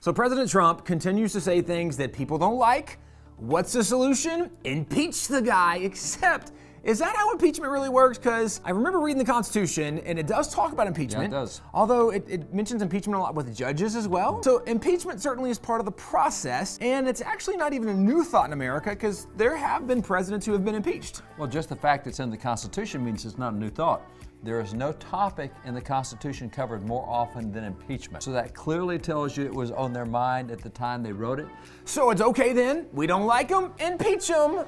So President Trump continues to say things that people don't like. What's the solution? Impeach the guy, except is that how impeachment really works? Because I remember reading the Constitution, and it does talk about impeachment. Yeah, it does. Although it mentions impeachment a lot with judges as well. So impeachment certainly is part of the process, and it's actually not even a new thought in America, because there have been presidents who have been impeached. Well, just the fact it's in the Constitution means it's not a new thought. There is no topic in the Constitution covered more often than impeachment. So that clearly tells you it was on their mind at the time they wrote it. So it's okay then? We don't like them? Impeach them.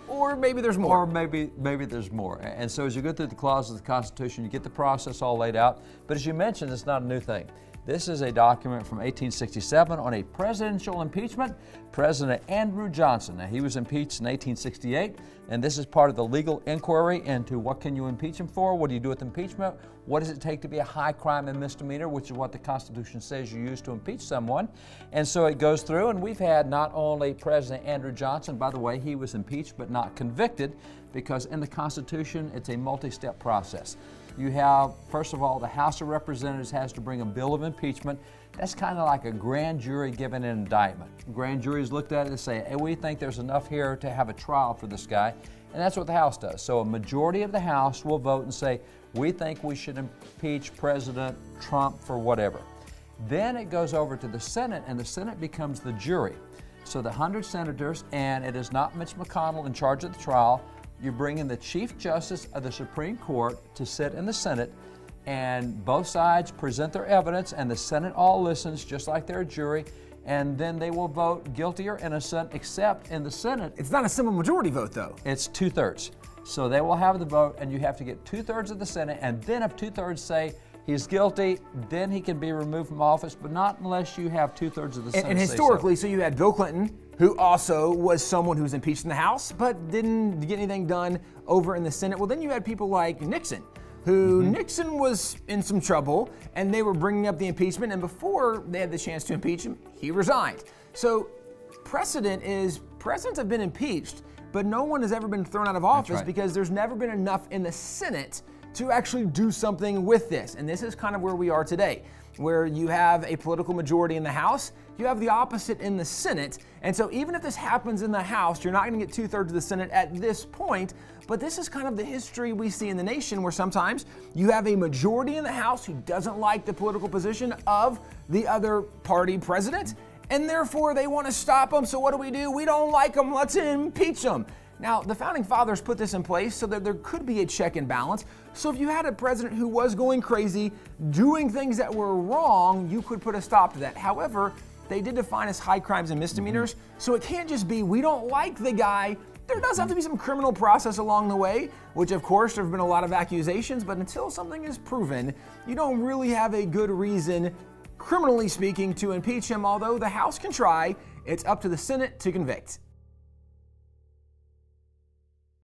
Or maybe there's more. Or maybe there's more. And so as you go through the clauses of the Constitution, you get the process all laid out. But as you mentioned, it's not a new thing. This is a document from 1867 on a presidential impeachment. President Andrew Johnson. Now, he was impeached in 1868, and this is part of the legal inquiry into what can you impeach him for, what do you do with impeachment, what does it take to be a high crime and misdemeanor, which is what the Constitution says you use to impeach someone. And so it goes through, and we've had not only President Andrew Johnson, by the way, he was impeached but not convicted, because in the Constitution, it's a multi-step process. You have, first of all, the House of Representatives has to bring a bill of impeachment. That's kind of like a grand jury giving an indictment. Grand juries looked at it and say, hey, we think there's enough here to have a trial for this guy. And that's what the House does. So a majority of the House will vote and say, we think we should impeach President Trump for whatever. Then it goes over to the Senate, and the Senate becomes the jury. So the 100 senators, and it is not Mitch McConnell in charge of the trial. You bring in the Chief Justice of the Supreme Court to sit in the Senate, and both sides present their evidence, and the Senate all listens just like they're a jury, and then they will vote guilty or innocent, except in the Senate. It's not a simple majority vote, though. It's 2/3. So they will have the vote, and you have to get 2/3 of the Senate, and then if 2/3 say he's guilty, then he can be removed from office, but not unless you have 2/3 of the Senate. And historically, so you had Bill Clinton, who also was someone who was impeached in the House, but didn't get anything done over in the Senate. Well, then you had people like Nixon, who Nixon was in some trouble, and they were bringing up the impeachment, and before they had the chance to impeach him, he resigned. So precedent is presidents have been impeached, but no one has ever been thrown out of office because there's never been enough in the Senate to actually do something with this. And this is kind of where we are today, where you have a political majority in the House, you have the opposite in the Senate. And so even if this happens in the House, you're not going to get 2/3 of the Senate at this point. But this is kind of the history we see in the nation, where sometimes you have a majority in the House who doesn't like the political position of the other party president, and therefore they want to stop them. So what do? We don't like them. Let's impeach them. Now, the Founding Fathers put this in place so that there could be a check and balance. So if you had a president who was going crazy, doing things that were wrong, you could put a stop to that. However, they did define as high crimes and misdemeanors, so it can't just be, we don't like the guy. There does have to be some criminal process along the way, which of course there have been a lot of accusations, but until something is proven, you don't really have a good reason, criminally speaking, to impeach him. Although the House can try, it's up to the Senate to convict.